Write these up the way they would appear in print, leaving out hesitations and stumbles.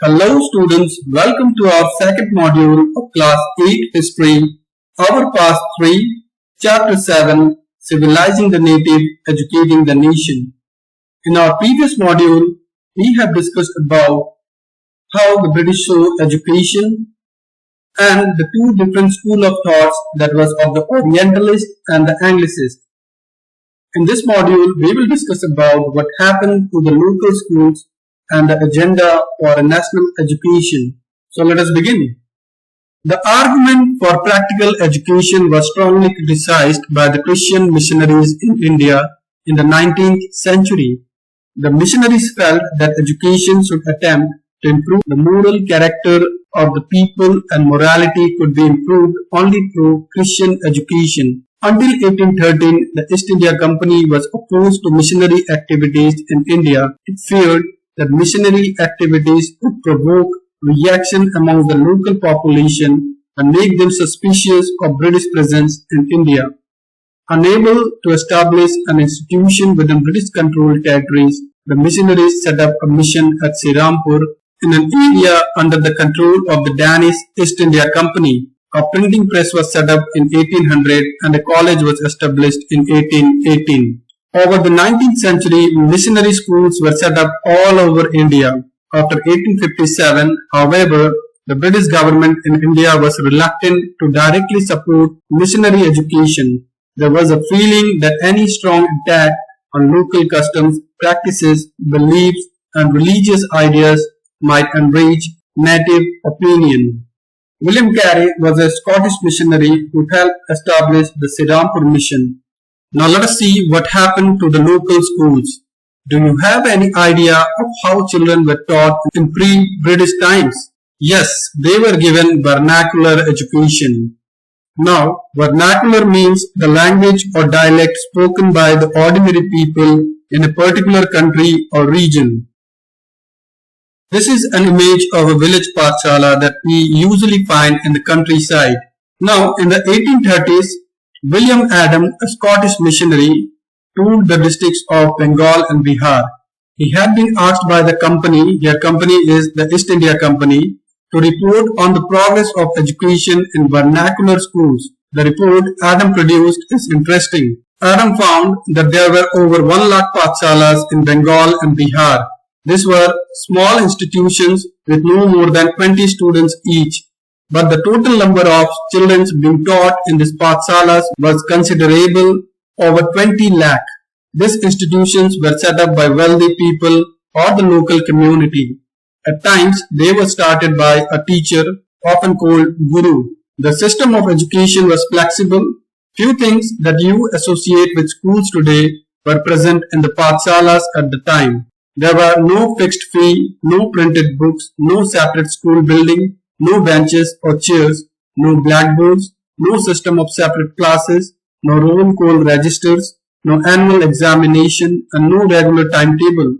Hello students, welcome to our second module of class 8 history, our past 3, chapter 7, civilizing the native, educating the nation. In our previous module, we have discussed about how the British saw education and the two different school of thoughts that was of the Orientalist and the Anglicist. In this module, we will discuss about what happened to the local schools and the agenda for a national education. So let us begin. The argument for practical education was strongly criticized by the Christian missionaries in India in the 19th century. The missionaries felt that education should attempt to improve the moral character of the people and morality could be improved only through Christian education. Until 1813, the East India Company was opposed to missionary activities in India. It feared that missionary activities would provoke reaction among the local population and make them suspicious of British presence in India. Unable to establish an institution within British-controlled territories, the missionaries set up a mission at Srirampur in an area under the control of the Danish East India Company. A printing press was set up in 1800 and a college was established in 1818. Over the 19th century, missionary schools were set up all over India. After 1857, however, the British government in India was reluctant to directly support missionary education. There was a feeling that any strong attack on local customs, practices, beliefs, and religious ideas might enrage native opinion. William Carey was a Scottish missionary who helped establish the Srirampur mission. Now let us see what happened to the local schools. Do you have any idea of how children were taught in pre-British times? Yes, they were given vernacular education. Now, vernacular means the language or dialect spoken by the ordinary people in a particular country or region. This is an image of a village pathshala that we usually find in the countryside. Now, in the 1830s, William Adam, a Scottish missionary, toured the districts of Bengal and Bihar. He had been asked by the company, their company is the East India Company, to report on the progress of education in vernacular schools. The report Adam produced is interesting. Adam found that there were over 1 lakh pathshalas in Bengal and Bihar. These were small institutions with no more than 20 students each. But the total number of children being taught in these pathshalas was considerable, over 20 lakh. These institutions were set up by wealthy people or the local community. At times, they were started by a teacher, often called guru. The system of education was flexible. Few things that you associate with schools today were present in the pathshalas at the time. There were no fixed fee, no printed books, no separate school building, no benches or chairs, no blackboards, no system of separate classes, no roll call registers, no annual examination, and no regular timetable.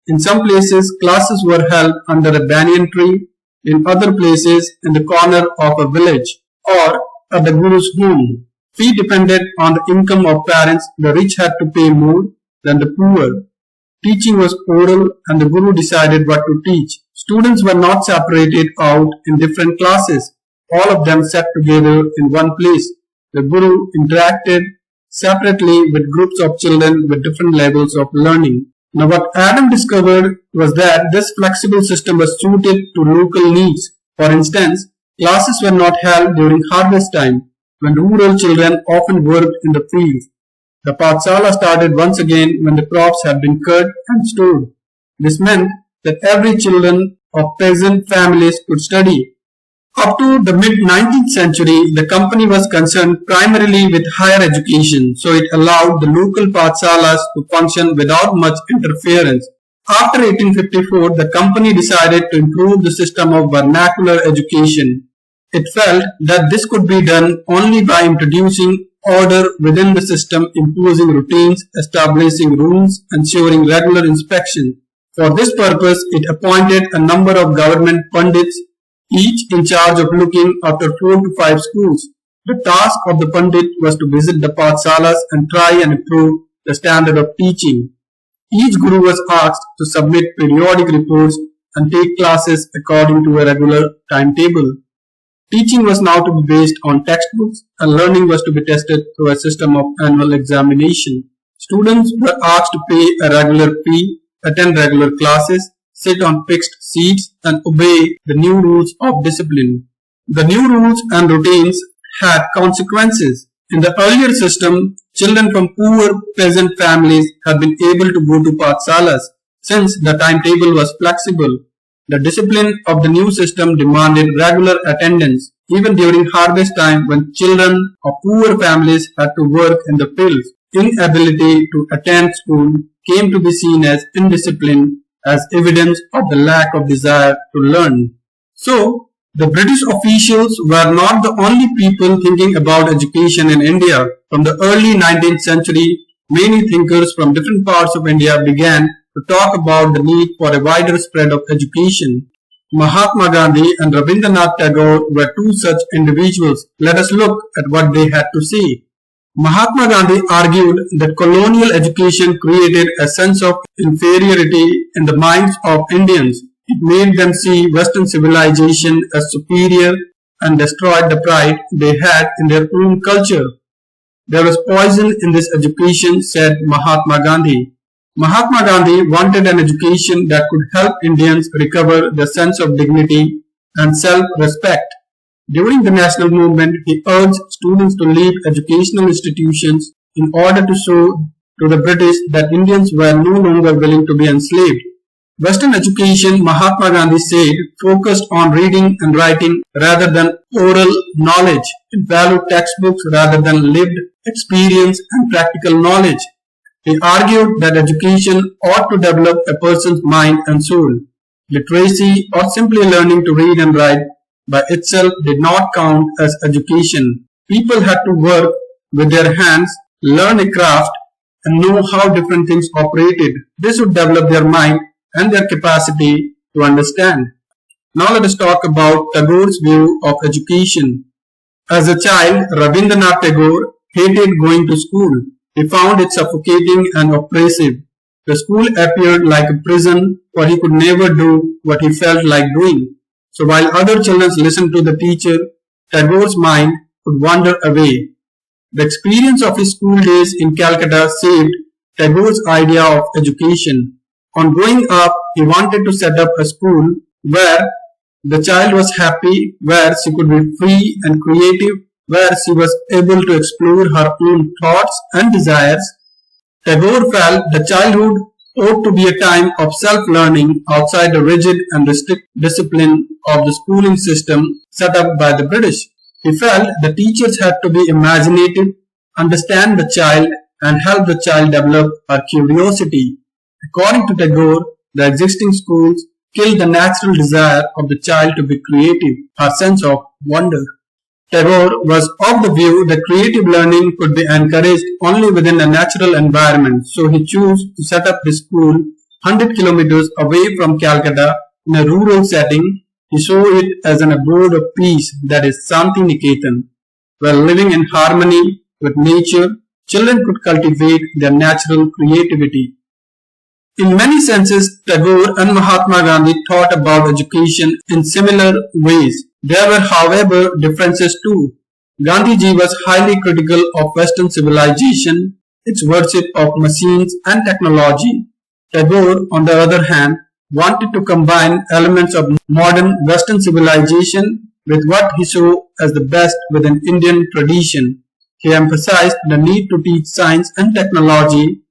In some places, classes were held under a banyan tree, in other places in the corner of a village, or at the guru's home. Fee depended on the income of parents. The rich had to pay more than the poor. Teaching was oral and the guru decided what to teach. Students were not separated out in different classes. All of them sat together in one place. The guru interacted separately with groups of children with different levels of learning. Now what Adam discovered was that this flexible system was suited to local needs. For instance, classes were not held during harvest time, when rural children often worked in the fields. The pathshala started once again when the crops had been cut and stored. This meant that every children of peasant families could study. Up to the mid-19th century, the company was concerned primarily with higher education, so it allowed the local pathshalas to function without much interference. After 1854, the company decided to improve the system of vernacular education. It felt that this could be done only by introducing order within the system, imposing routines, establishing rules, ensuring regular inspection. For this purpose, it appointed a number of government pundits, each in charge of looking after 4 to 5 schools. The task of the pundit was to visit the pathshalas and try and improve the standard of teaching. Each guru was asked to submit periodic reports and take classes according to a regular timetable. Teaching was now to be based on textbooks and learning was to be tested through a system of annual examination. Students were asked to pay a regular fee, attend regular classes, sit on fixed seats and obey the new rules of discipline. The new rules and routines had consequences. In the earlier system, children from poor peasant families had been able to go to Pathsalas since the timetable was flexible. The discipline of the new system demanded regular attendance, even during harvest time when children of poor families had to work in the fields. Inability to attend school came to be seen as indiscipline, as evidence of the lack of desire to learn. So, the British officials were not the only people thinking about education in India. From the early 19th century, many thinkers from different parts of India began to talk about the need for a wider spread of education. Mahatma Gandhi and Rabindranath Tagore were two such individuals. Let us look at what they had to say. Mahatma Gandhi argued that colonial education created a sense of inferiority in the minds of Indians. It made them see Western civilization as superior and destroyed the pride they had in their own culture. There was poison in this education, said Mahatma Gandhi. Mahatma Gandhi wanted an education that could help Indians recover their sense of dignity and self-respect. During the national movement, he urged students to leave educational institutions in order to show to the British that Indians were no longer willing to be enslaved. Western education, Mahatma Gandhi said, focused on reading and writing rather than oral knowledge. It valued textbooks rather than lived experience and practical knowledge. He argued that education ought to develop a person's mind and soul. Literacy, or simply learning to read and write, by itself did not count as education. People had to work with their hands, learn a craft, and know how different things operated. This would develop their mind and their capacity to understand. Now let us talk about Tagore's view of education. As a child, Rabindranath Tagore hated going to school. He found it suffocating and oppressive. The school appeared like a prison, for he could never do what he felt like doing. So while other children listened to the teacher, Tagore's mind would wander away. The experience of his school days in Calcutta saved Tagore's idea of education. On growing up, he wanted to set up a school where the child was happy, where she could be free and creative, where she was able to explore her own thoughts and desires. Tagore felt that childhood ought to be a time of self-learning outside the rigid and strict discipline of the schooling system set up by the British. He felt the teachers had to be imaginative, understand the child, and help the child develop her curiosity. According to Tagore, the existing schools killed the natural desire of the child to be creative, her sense of wonder. Tagore was of the view that creative learning could be encouraged only within a natural environment, so he chose to set up his school 100 kilometers away from Calcutta in a rural setting. He saw it as an abode of peace, that is Santi Niketan. While living in harmony with nature, children could cultivate their natural creativity. In many senses, Tagore and Mahatma Gandhi thought about education in similar ways. There were, however, differences too. Gandhiji was highly critical of Western civilization, its worship of machines and technology. Tagore, on the other hand, wanted to combine elements of modern Western civilization with what he saw as the best within Indian tradition. He emphasized the need to teach science and technology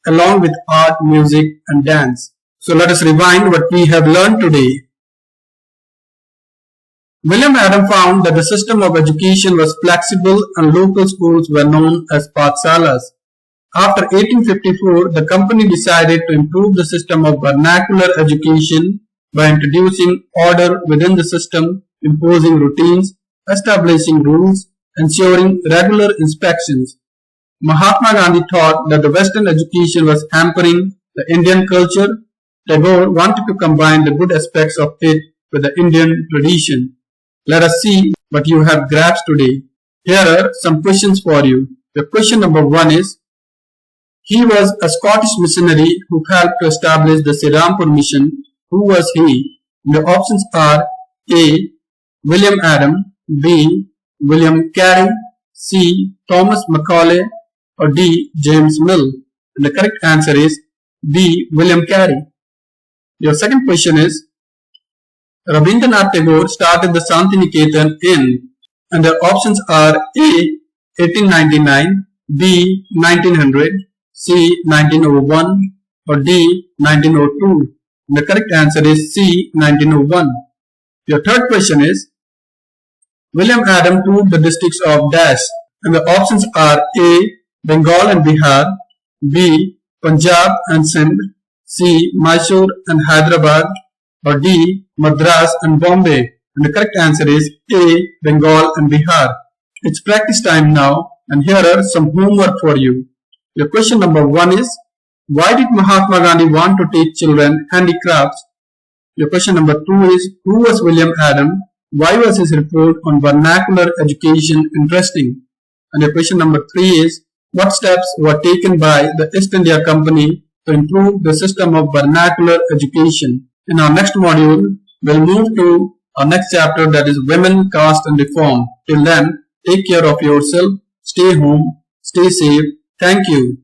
along with art, music, and dance. So let us rewind what we have learned today. William Adam found that the system of education was flexible and local schools were known as Pathsalas. After 1854, the company decided to improve the system of vernacular education by introducing order within the system, imposing routines, establishing rules, ensuring regular inspections. Mahatma Gandhi thought that the Western education was hampering the Indian culture. Tagore wanted to combine the good aspects of it with the Indian tradition. Let us see what you have grasped today. Here are some questions for you. The question number 1 is, he was a Scottish missionary who helped to establish the Sri Rampur mission. Who was he? The options are A. William Adam, B. William Carey, C. Thomas Macaulay, or D. James Mill. And the correct answer is B. William Carey. Your second question is, Rabindranath Tagore started the Santiniketan in, and the options are A. 1899, B. 1900, C. 1901, or D. 1902. And the correct answer is C. 1901. Your third question is, William Adam toured the districts of Dash, and the options are A. Bengal and Bihar, B. Punjab and Sindh, C. Mysore and Hyderabad, or D. Madras and Bombay. And the correct answer is A. Bengal and Bihar. It's practice time now, and here are some homework for you. Your question number 1 is, why did Mahatma Gandhi want to teach children handicrafts? Your question number 2 is, who was William Adam? Why was his report on vernacular education interesting? And your question number 3 is, what steps were taken by the East India Company to improve the system of vernacular education? In our next module, we'll move to our next chapter, that is Women, Caste and Reform. Till then, take care of yourself, stay home, stay safe. Thank you.